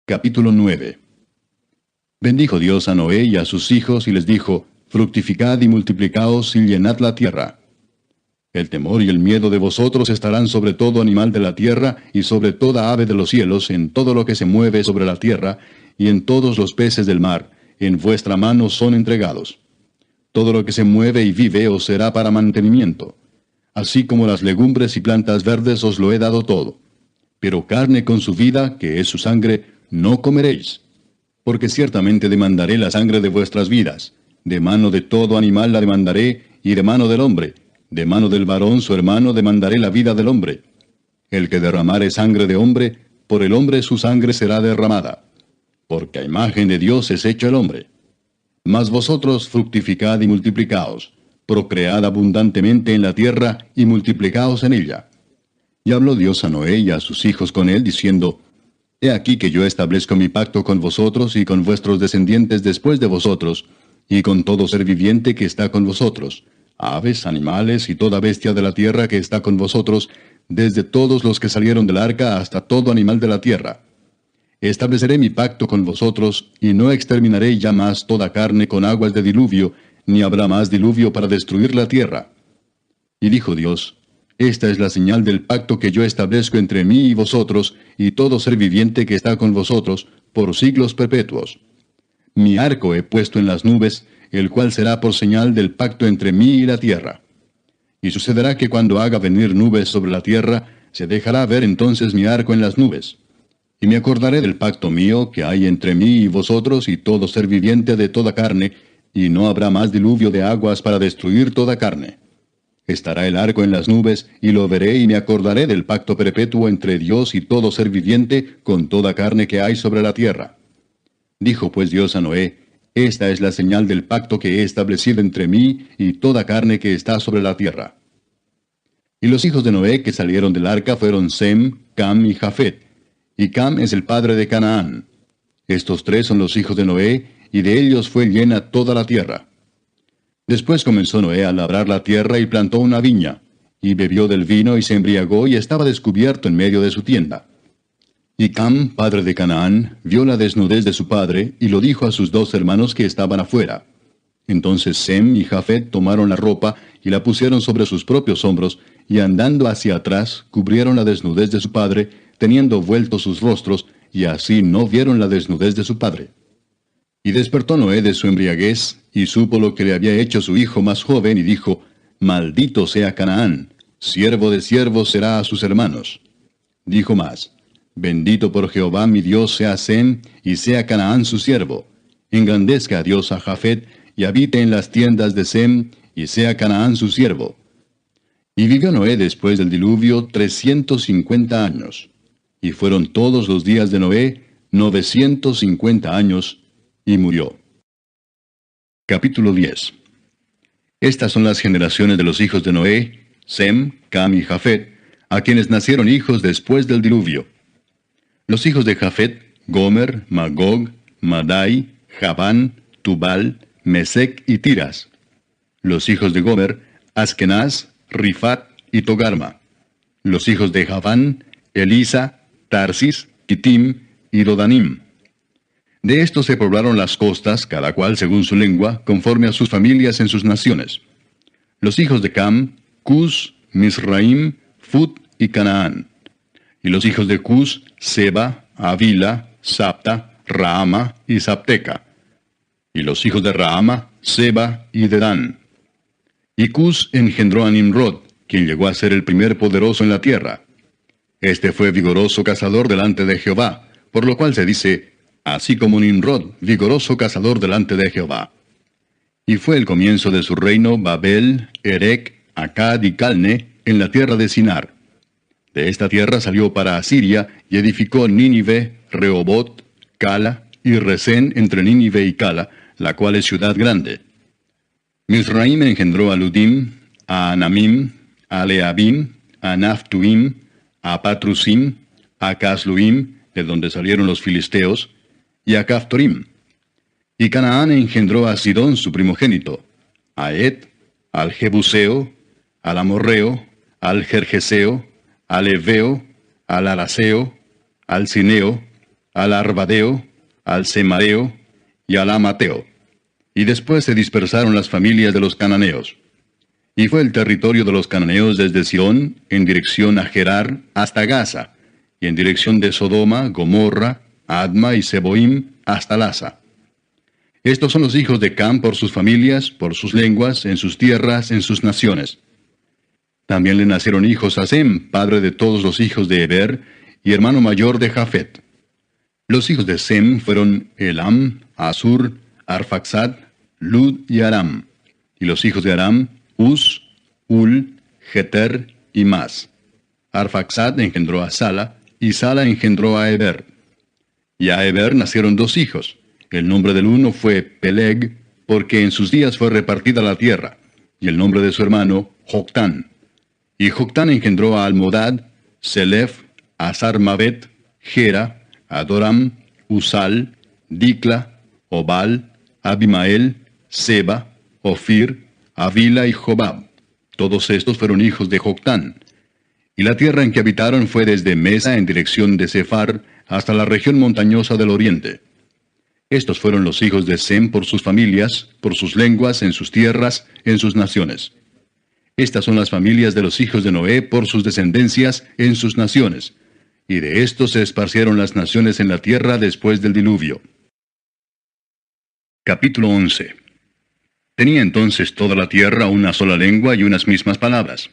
Capítulo 9. Bendijo Dios a Noé y a sus hijos y les dijo, fructificad y multiplicaos y llenad la tierra. El temor y el miedo de vosotros estarán sobre todo animal de la tierra y sobre toda ave de los cielos, en todo lo que se mueve sobre la tierra, y en todos los peces del mar, en vuestra mano son entregados. Todo lo que se mueve y vive os será para mantenimiento. Así como las legumbres y plantas verdes os lo he dado todo. Pero carne con su vida, que es su sangre, no comeréis. Porque ciertamente demandaré la sangre de vuestras vidas. De mano de todo animal la demandaré, y de mano del hombre. De mano del varón su hermano demandaré la vida del hombre. El que derramare sangre de hombre, por el hombre su sangre será derramada. Porque a imagen de Dios es hecho el hombre. Mas vosotros fructificad y multiplicaos, procread abundantemente en la tierra y multiplicaos en ella. Y habló Dios a Noé y a sus hijos con él, diciendo, He aquí que yo establezco mi pacto con vosotros y con vuestros descendientes después de vosotros, y con todo ser viviente que está con vosotros, aves, animales y toda bestia de la tierra que está con vosotros, desde todos los que salieron del arca hasta todo animal de la tierra. Estableceré mi pacto con vosotros, y no exterminaré ya más toda carne con aguas de diluvio, ni habrá más diluvio para destruir la tierra. Y dijo Dios, Esta es la señal del pacto que yo establezco entre mí y vosotros, y todo ser viviente que está con vosotros, por siglos perpetuos. Mi arco he puesto en las nubes, el cual será por señal del pacto entre mí y la tierra. Y sucederá que cuando haga venir nubes sobre la tierra, se dejará ver entonces mi arco en las nubes. Y me acordaré del pacto mío que hay entre mí y vosotros y todo ser viviente de toda carne, y no habrá más diluvio de aguas para destruir toda carne. Estará el arco en las nubes, y lo veré y me acordaré del pacto perpetuo entre Dios y todo ser viviente con toda carne que hay sobre la tierra. Dijo pues Dios a Noé, Esta es la señal del pacto que he establecido entre mí y toda carne que está sobre la tierra. Y los hijos de Noé que salieron del arca fueron Sem, Cam y Jafet. Y Cam es el padre de Canaán. Estos tres son los hijos de Noé, y de ellos fue llena toda la tierra. Después comenzó Noé a labrar la tierra y plantó una viña, y bebió del vino y se embriagó y estaba descubierto en medio de su tienda. Y Cam, padre de Canaán, vio la desnudez de su padre, y lo dijo a sus dos hermanos que estaban afuera. Entonces Sem y Jafet tomaron la ropa y la pusieron sobre sus propios hombros, y andando hacia atrás, cubrieron la desnudez de su padre, teniendo vueltos sus rostros, y así no vieron la desnudez de su padre. Y despertó Noé de su embriaguez, y supo lo que le había hecho su hijo más joven, y dijo, Maldito sea Canaán, siervo de siervos será a sus hermanos. Dijo más, Bendito por Jehová mi Dios sea Sem, y sea Canaán su siervo. Engrandezca a Dios a Jafet, y habite en las tiendas de Sem, y sea Canaán su siervo. Y vivió Noé después del diluvio 350 años. Y fueron todos los días de Noé 950 años, y murió. Capítulo 10. Estas son las generaciones de los hijos de Noé, Sem, Cam y Jafet, a quienes nacieron hijos después del diluvio. Los hijos de Jafet, Gomer, Magog, Madai, Javán, Tubal, Mesec y Tiras. Los hijos de Gomer, Askenaz, Rifat y Togarma. Los hijos de Javán, Elisa, Tarsis, Kitim y Dodanim. De estos se poblaron las costas, cada cual según su lengua, conforme a sus familias en sus naciones. Los hijos de Cam, Cus, Misraim, Fut y Canaán. Y los hijos de Cus, Seba, Avila, Sapta, Raama y Sapteca. Y los hijos de Raama, Seba y Dedán. Y Cus engendró a Nimrod, quien llegó a ser el primer poderoso en la tierra. Este fue vigoroso cazador delante de Jehová, por lo cual se dice, así como Nimrod, vigoroso cazador delante de Jehová. Y fue el comienzo de su reino Babel, Erec, Acad y Calne, en la tierra de Sinar. De esta tierra salió para Asiria, y edificó Nínive, Rehobot, Cala, y Resén entre Nínive y Cala, la cual es ciudad grande. Misraim engendró a Ludim, a Anamim, a Leabim, a Naphtuim, a Patrusim, a Casluim, de donde salieron los filisteos, y a Caphtorim. Y Canaán engendró a Sidón su primogénito, a Et, al Jebuseo, al Amorreo, al Gergeseo, al Eveo, al Araseo, al Cineo, al Arbadeo, al Semareo y al Amateo. Y después se dispersaron las familias de los cananeos. Y fue el territorio de los cananeos desde Sidón, en dirección a Gerar, hasta Gaza, y en dirección de Sodoma, Gomorra, Adma y Seboim, hasta Lasa. Estos son los hijos de Cam por sus familias, por sus lenguas, en sus tierras, en sus naciones. También le nacieron hijos a Sem, padre de todos los hijos de Heber, y hermano mayor de Jafet. Los hijos de Sem fueron Elam, Asur, Arfaxad, Lud y Aram. Y los hijos de Aram, Uz, Ul, Geter y Mas. Arfaxad engendró a Sala, y Sala engendró a Heber. Y a Heber nacieron dos hijos. El nombre del uno fue Peleg, porque en sus días fue repartida la tierra, y el nombre de su hermano, Joctán. Y Joctán engendró a Almodad, Selef, Asarmavet, Gera, Adoram, Usal, Dicla, Obal, Abimael, Seba, Ofir, Avila y Jobab. Todos estos fueron hijos de Joctán. Y la tierra en que habitaron fue desde Mesa en dirección de Sefar hasta la región montañosa del oriente. Estos fueron los hijos de Sem por sus familias, por sus lenguas, en sus tierras, en sus naciones. Estas son las familias de los hijos de Noé por sus descendencias, en sus naciones. Y de estos se esparcieron las naciones en la tierra después del diluvio. Capítulo 11. Tenía entonces toda la tierra una sola lengua y unas mismas palabras.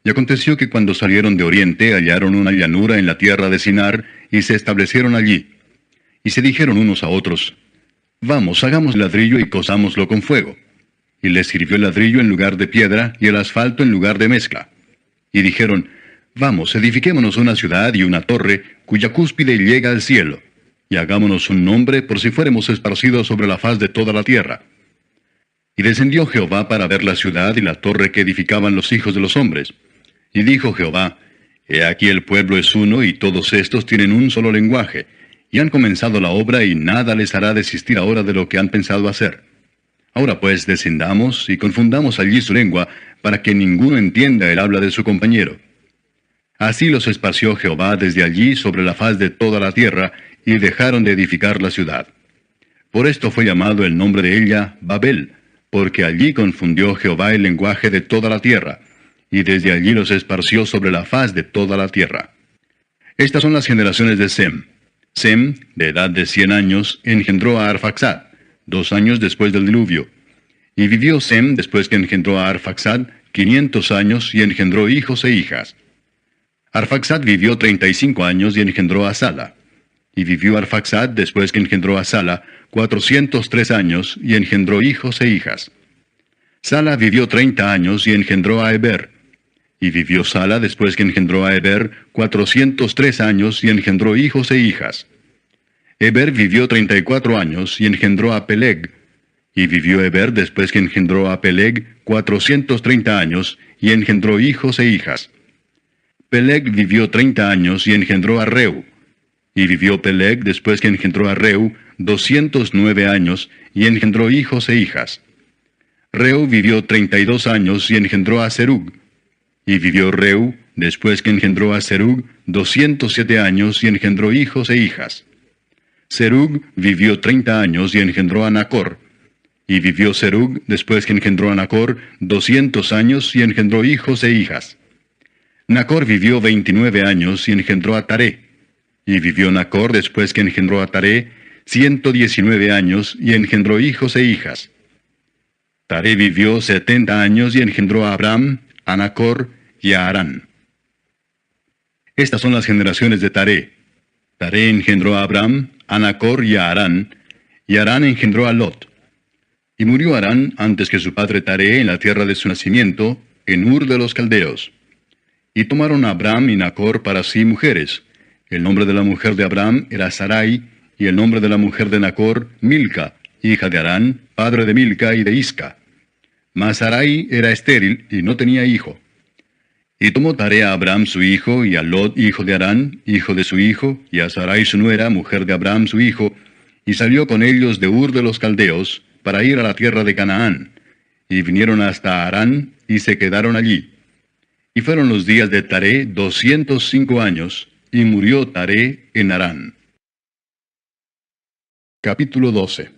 Y aconteció que cuando salieron de oriente hallaron una llanura en la tierra de Sinar, y se establecieron allí. Y se dijeron unos a otros, Vamos, hagamos ladrillo y cosámoslo con fuego. Y les sirvió el ladrillo en lugar de piedra, y el asfalto en lugar de mezcla. Y dijeron, Vamos, edifiquémonos una ciudad y una torre, cuya cúspide llega al cielo, y hagámonos un nombre por si fuéremos esparcidos sobre la faz de toda la tierra. Y descendió Jehová para ver la ciudad y la torre que edificaban los hijos de los hombres. Y dijo Jehová, He aquí el pueblo es uno, y todos estos tienen un solo lenguaje, y han comenzado la obra, y nada les hará desistir ahora de lo que han pensado hacer. Ahora pues descendamos y confundamos allí su lengua, para que ninguno entienda el habla de su compañero. Así los esparció Jehová desde allí sobre la faz de toda la tierra, y dejaron de edificar la ciudad. Por esto fue llamado el nombre de ella Babel, porque allí confundió Jehová el lenguaje de toda la tierra, y desde allí los esparció sobre la faz de toda la tierra. Estas son las generaciones de Sem. Sem, de edad de 100 años, engendró a Arfaxad, 2 años después del diluvio. Y vivió Sem, después que engendró a Arfaxad, 500 años, y engendró hijos e hijas. Arfaxad vivió 35 años y engendró a Sala. Y vivió Arfaxad, después que engendró a Sala, 403 años, y engendró hijos e hijas. Sala vivió 30 años y engendró a Heber. Y vivió Sala, después que engendró a Heber, 403 años, y engendró hijos e hijas. Heber vivió 34 años, y engendró a Peleg. Y vivió Heber, después que engendró a Peleg, 430 años, y engendró hijos e hijas. Peleg vivió 30 años, y engendró a Reu. Y vivió Peleg, después que engendró a Reu, 209 años, y engendró hijos e hijas. Reu vivió 32 años, y engendró a Serug. Y vivió Reu, después que engendró a Serug, 207 años, y engendró hijos e hijas. Serug vivió 30 años, y engendró a Nacor. Y vivió Serug, después que engendró a Nacor, 200 años, y engendró hijos e hijas. Nacor vivió 29 años, y engendró a Taré. Y vivió Nacor, después que engendró a Taré, 119 años, y engendró hijos e hijas. Taré vivió 70 años, y engendró a Abram, a Nacor y a Harán. Estas son las generaciones de Taré. Taré engendró a Abram, a Nacor y a Harán engendró a Lot. Y murió Harán antes que su padre Taré en la tierra de su nacimiento, en Ur de los Caldeos. Y tomaron a Abram y Nacor para sí mujeres. El nombre de la mujer de Abram era Sarai, y el nombre de la mujer de Nacor, Milca, hija de Harán, padre de Milca y de Isca. Mas Sarai era estéril y no tenía hijo. Y tomó Taré a Abram su hijo, y a Lot hijo de Harán, hijo de su hijo, y a Sarai su nuera, mujer de Abram su hijo, y salió con ellos de Ur de los Caldeos, para ir a la tierra de Canaán. Y vinieron hasta Harán, y se quedaron allí. Y fueron los días de Taré 205 años, y murió Taré en Harán. Capítulo 12.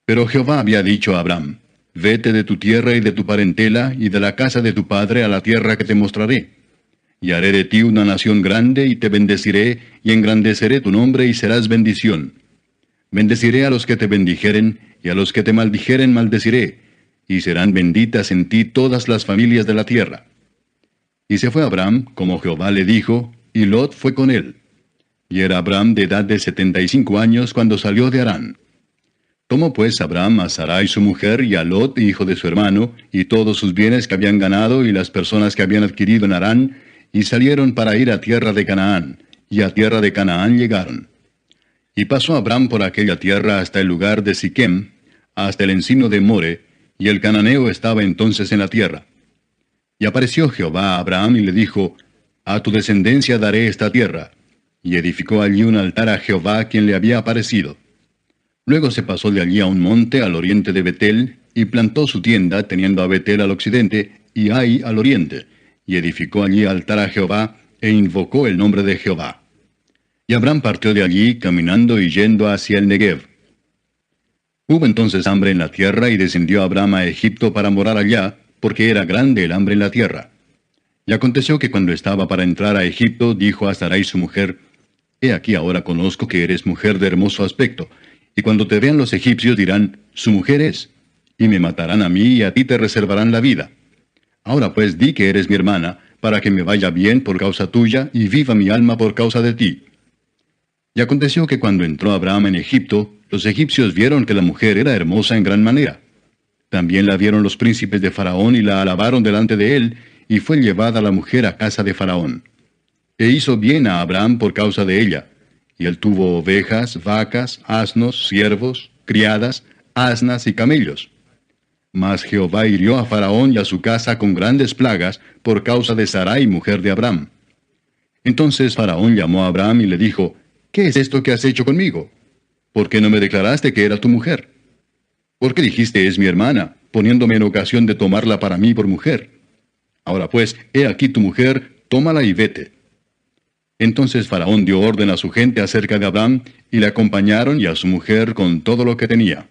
Pero Jehová había dicho a Abram, vete de tu tierra y de tu parentela y de la casa de tu padre a la tierra que te mostraré. Y haré de ti una nación grande y te bendeciré y engrandeceré tu nombre y serás bendición. Bendeciré a los que te bendijeren y a los que te maldijeren maldeciré, y serán benditas en ti todas las familias de la tierra. Y se fue Abram, como Jehová le dijo, y Lot fue con él. Y era Abram de edad de 75 años cuando salió de Harán. Tomó pues Abram a Sarai su mujer y a Lot, hijo de su hermano, y todos sus bienes que habían ganado y las personas que habían adquirido en Harán, y salieron para ir a tierra de Canaán, y a tierra de Canaán llegaron. Y pasó Abram por aquella tierra hasta el lugar de Siquem, hasta el encino de More, y el cananeo estaba entonces en la tierra. Y apareció Jehová a Abraham y le dijo, a tu descendencia daré esta tierra. Y edificó allí un altar a Jehová quien le había aparecido. Luego se pasó de allí a un monte al oriente de Betel, y plantó su tienda, teniendo a Betel al occidente, y Ai al oriente, y edificó allí altar a Jehová, e invocó el nombre de Jehová. Y Abraham partió de allí, caminando y yendo hacia el Negev. Hubo entonces hambre en la tierra, y descendió Abraham a Egipto para morar allá, porque era grande el hambre en la tierra. Y aconteció que cuando estaba para entrar a Egipto, dijo a Sarai su mujer, he aquí ahora conozco que eres mujer de hermoso aspecto, y cuando te vean los egipcios dirán, su mujer es, y me matarán a mí y a ti te reservarán la vida. Ahora pues di que eres mi hermana, para que me vaya bien por causa tuya, y viva mi alma por causa de ti. Y aconteció que cuando entró Abraham en Egipto, los egipcios vieron que la mujer era hermosa en gran manera. También la vieron los príncipes de Faraón y la alabaron delante de él, y fue llevada la mujer a casa de Faraón. E hizo bien a Abraham por causa de ella. Y él tuvo ovejas, vacas, asnos, siervos, criadas, asnas y camellos. Mas Jehová hirió a Faraón y a su casa con grandes plagas por causa de Sarai, mujer de Abraham. Entonces Faraón llamó a Abraham y le dijo, ¿qué es esto que has hecho conmigo? ¿Por qué no me declaraste que era tu mujer? ¿Por qué dijiste es mi hermana, poniéndome en ocasión de tomarla para mí por mujer? Ahora pues, he aquí tu mujer, tómala y vete. Entonces Faraón dio orden a su gente acerca de Abraham, y le acompañaron y a su mujer con todo lo que tenía.